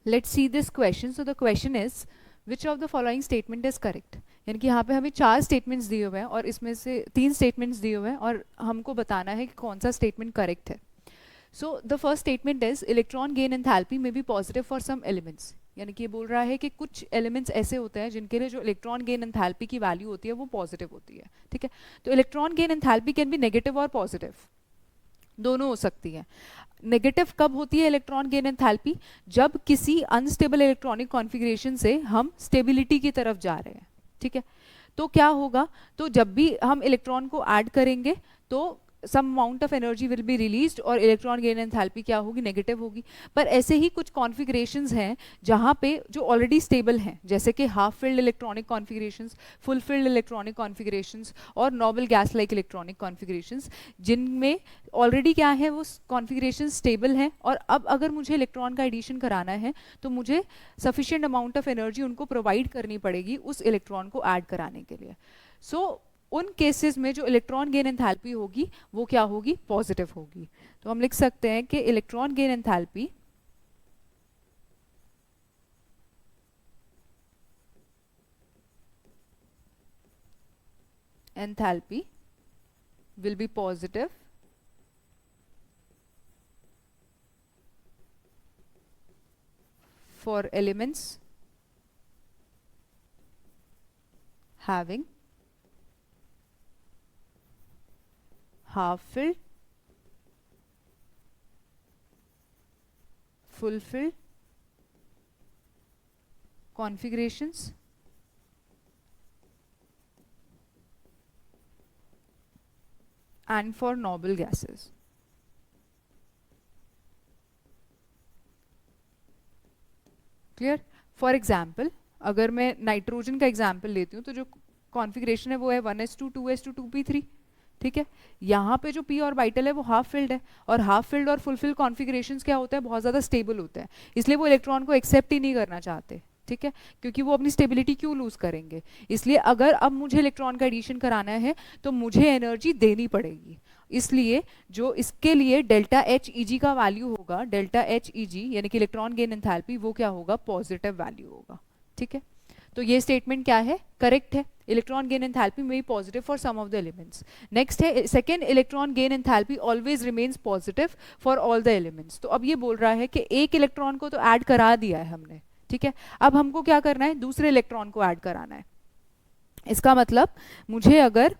Let's see this question. So the question is which of the following statement is correct. यानी कि यहाँ पे हमें 4 स्टेटमेंट्स दिए हुए हैं और इसमें से 3 स्टेटमेंट्स दिए हुए हैं और हमको बताना है कि कौन सा स्टेटमेंट करेक्ट है. So the first statement is electron gain enthalpy में be positive for some elements. यानी कि ये बोल रहा है कि कुछ एलिमेंट्स ऐसे होते हैं जिनके लिए जो इलेक्ट्रॉन गेन एंथैल्पी की वैल्यू होती है वो पॉजिटिव होती है. ठीक है. तो electron gain enthalpy can be negative और पॉजिटिव, दोनों हो सकती है. नेगेटिव कब होती है इलेक्ट्रॉन गेन एंथैल्पी? जब किसी अनस्टेबल इलेक्ट्रॉनिक कॉन्फ़िगरेशन से हम स्टेबिलिटी की तरफ जा रहे हैं. ठीक है. तो क्या होगा, तो जब भी हम इलेक्ट्रॉन को ऐड करेंगे तो some amount of energy will be released और इलेक्ट्रॉन गेन एंथैल्पी क्या होगी, नेगेटिव होगी. पर ऐसे ही कुछ कॉन्फ़िगरेशंस हैं जहाँ पे जो ऑलरेडी स्टेबल हैं, जैसे कि half filled electronic configurations, full filled electronic configurations और noble gas like electronic configurations, जिनमें ऑलरेडी क्या है वो कॉन्फ़िगरेशन स्टेबल हैं. और अब अगर मुझे इलेक्ट्रॉन का एडिशन कराना है तो मुझे सफिशिएंट अमाउंट ऑफ एनर्जी उनको प्रोवाइड करनी पड़ेगी उस इलेक्ट्रॉन को ऐड कराने के लिए. सो उन केसेस में जो इलेक्ट्रॉन गेन एंथैल्पी होगी वो क्या होगी, पॉजिटिव होगी. तो हम लिख सकते हैं कि electron gain enthalpy will be positive for elements having half filled, full filled configurations and for noble gases. Clear. For example अगर मैं नाइट्रोजन का एग्जाम्पल लेती हूँ तो जो कॉन्फ़िगरेशन है वो है 1s2 2s2 2p3. ठीक है. यहाँ पे जो p ऑर्बिटल है वो हाफ फिल्ड है और हाफ फिल्ड और फुल फिल्ड कॉन्फ़िगरेशंस क्या होता है, बहुत ज़्यादा स्टेबल होते हैं, इसलिए वो इलेक्ट्रॉन को एक्सेप्ट ही नहीं करना चाहते. ठीक है. क्योंकि वो अपनी स्टेबिलिटी क्यों लूज करेंगे, इसलिए अगर अब मुझे इलेक्ट्रॉन का एडिशन कराना है तो मुझे एनर्जी देनी पड़ेगी. इसलिए जो इसके लिए डेल्टा एच ई जी का वैल्यू होगा, डेल्टा एच ई जी यानी कि इलेक्ट्रॉन गेन एंथैल्पी, वो क्या होगा, पॉजिटिव वैल्यू होगा. ठीक है. तो ये स्टेटमेंट क्या है, करेक्ट है. इलेक्ट्रॉन गेन एंथैल्पी में positive for some of the elements. Next है second, electron gain enthalpy always remains positive for all the elements. तो अब ये बोल रहा है कि एक इलेक्ट्रॉन को तो ऐड करा दिया है हमने. ठीक है. अब हमको क्या करना है, दूसरे इलेक्ट्रॉन को ऐड कराना है. इसका मतलब मुझे अगर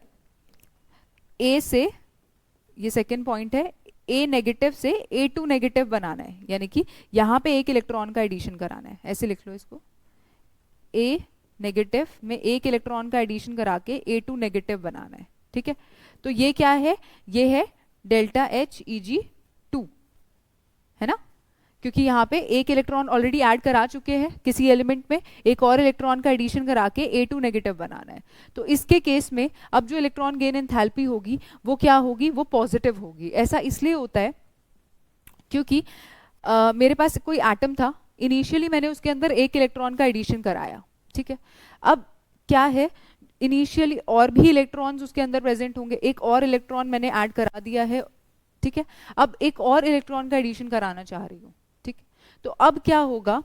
ए से, ये सेकेंड पॉइंट है, ए नेगेटिव से ए टू नेगेटिव बनाना है, यानी कि यहाँ पे एक इलेक्ट्रॉन का एडिशन कराना है. ऐसे लिख लो इसको, ए नेगेटिव में एक इलेक्ट्रॉन का एडिशन करा के ए टू नेगेटिव बनाना है. ठीक है. तो ये क्या है, ये है delta H E G two, है ना, क्योंकि यहाँ पे एक इलेक्ट्रॉन ऑलरेडी ऐड करा चुके हैं किसी एलिमेंट में, एक और इलेक्ट्रॉन का एडिशन करा के ए टू नेगेटिव बनाना है. तो इसके केस में अब जो इलेक्ट्रॉन गेन एंथैल्पी होगी वो क्या होगी, वो पॉजिटिव होगी. ऐसा इसलिए होता है क्योंकि मेरे पास कोई एटम था, इनिशियली मैंने उसके अंदर एक इलेक्ट्रॉन का एडिशन कराया. ठीक है. अब क्या है, इनिशियली और भी इलेक्ट्रॉन्स उसके अंदर प्रेजेंट होंगे, एक और इलेक्ट्रॉन मैंने ऐड करा दिया है. ठीक है. अब एक और इलेक्ट्रॉन का एडिशन कराना चाह रही हूँ. ठीक. तो अब क्या होगा,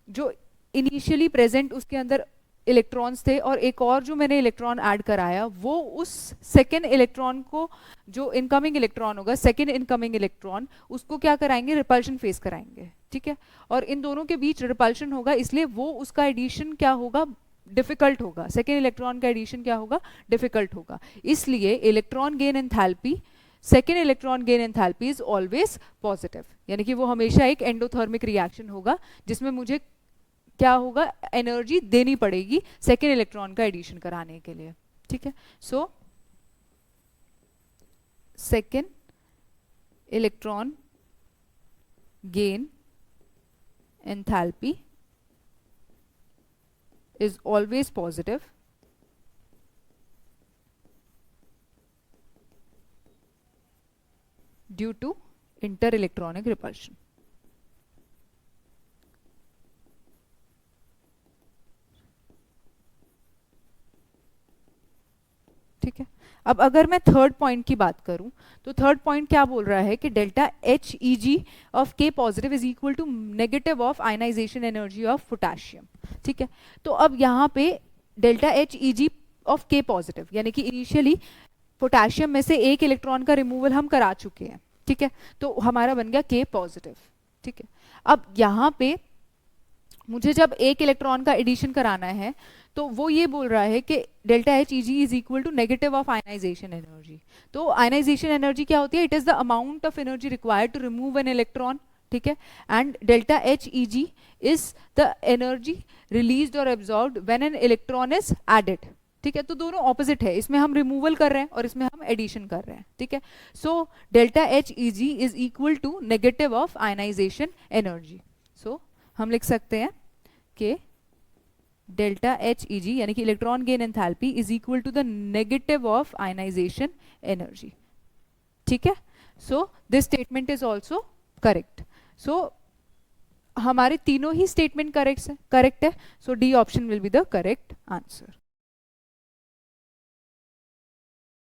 जो इनिशियली प्रेजेंट उसके अंदर इलेक्ट्रॉन्स थे और एक और जो मैंने इलेक्ट्रॉन ऐड कराया, वो उस सेकेंड इलेक्ट्रॉन को, जो इनकमिंग इलेक्ट्रॉन होगा, सेकेंड इनकमिंग इलेक्ट्रॉन, उसको क्या कराएंगे, रिपल्शन फेस कराएंगे. ठीक है. और इन दोनों के बीच रिपल्शन होगा, इसलिए वो उसका एडिशन क्या होगा, डिफिकल्ट होगा. सेकेंड इलेक्ट्रॉन का एडिशन क्या होगा, डिफिकल्ट होगा. इसलिए electron gain enthalpy, second electron gain enthalpy is always positive, यानी कि वो हमेशा एक एंडोथर्मिक रिएक्शन होगा जिसमें मुझे क्या होगा, एनर्जी देनी पड़ेगी सेकेंड इलेक्ट्रॉन का एडिशन कराने के लिए. ठीक है. So second electron gain enthalpy is always positive due to interelectronic repulsion. ठीक है. अब अगर मैं थर्ड पॉइंट की बात करूं तो थर्ड पॉइंट क्या बोल रहा है कि delta H E G of K positive is equal to negative of ionization energy of potassium. ठीक है, तो अब यहाँ पे delta H E G of K positive यानी कि इनिशियली पोटाशियम में से एक इलेक्ट्रॉन का रिमूवल हम करा चुके हैं। ठीक है, तो हमारा बन गया के पॉजिटिव। ठीक है, अब यहाँ पे मुझे जब एक इलेक्ट्रॉन का एडिशन कराना है तो वो ये बोल रहा है कि delta H E G is equal to negative of ionization energy. तो आयनाइजेशन एनर्जी क्या होती है? It is the amount of energy required to remove an electron. ठीक है, and delta H E G is the energy released और absorbed when an electron is added. ठीक है, तो दोनों ऑपोजिट है, इसमें हम रिमूवल कर रहे हैं और इसमें हम एडिशन कर रहे हैं। ठीक है, so delta H E G is equal to negative of ionization energy. So हम लिख सकते हैं कि डेल्टा एच ई जी यानी कि electron gain enthalpy is equal to the negative of ionization energy. ठीक है, so this statement is also correct. So हमारे तीनों ही स्टेटमेंट करेक्ट है। So D option will be the correct answer.